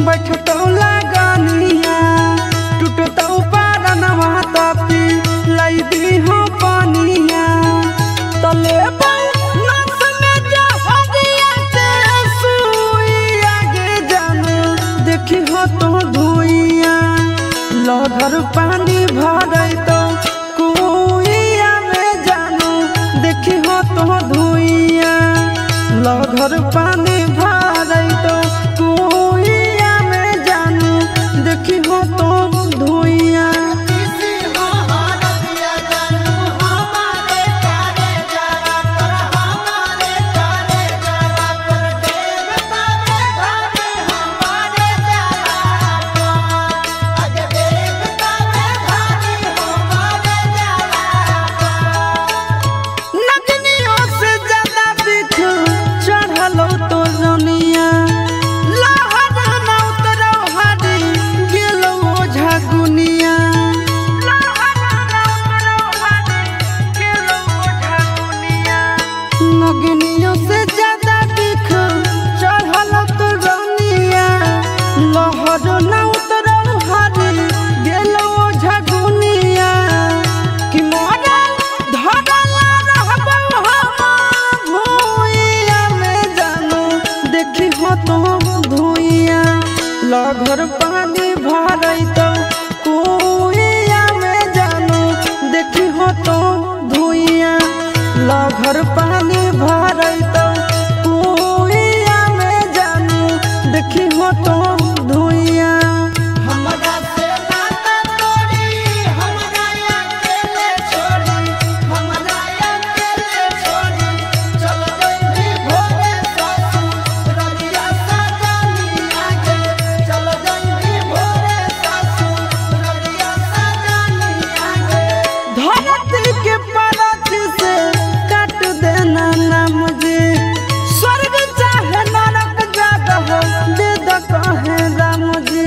बैठतो लागनिया टूटतो पारनवा तपी लाई दी हो पानिया तले नस में जा हदिया के सुई आगे जाने देखी हो तो धुइया लहर पानी भरै तो कुइया में जानू देखी हो तो धुइया लहर पानी भरै तो कुइया में जानू देखी हो तो धुइया तो जनिया लहर ना उतरो हाडी गेलो झगुनिया लहर ना उतरो हाडी गेलो झगुनिया नगनियों से ज्यादा बिख चढ़ल तो जनिया लहर ना उतरो हाडी गेलो झगुनिया कि मोरा धरला रहबो हम भुइया में जानू देखी हो तो धुइया लहर पानी भरै तो कुइया में जानू देखी हो तो धुइया लहर पानी भरै तो कुइया में जानू देखी हो तो धुइया हमरा से नाता तोड़ी हमरा अकेले छोड़ी हमरा अकेले छोड़ी चल गई भोरे ससुर रलिया सजनिया गे चल गई भोरे ससुर रलिया सजनिया गे धरती के परत से काट देना ना मुझे स्वर्ग चाहे नरक जगह दे द कहे राम जी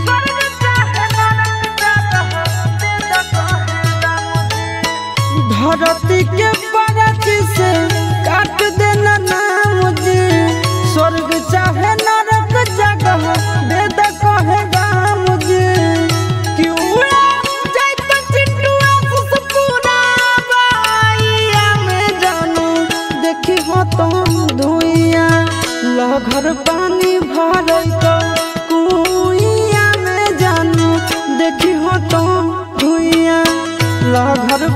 स्वर्ग चाहे नरक जगह दे द कहे राम जी धरती के परत से काट देना ना मुझे स्वर्ग चाहे नरक जगह दे द कहे राम जी क्यों जाय तो चिट्टुआ सुसपुरा बाइया में जानू देखी हो तो धुइया लहर पानी भरै तो कुइया में जानू देखी हो तो धुइया लहर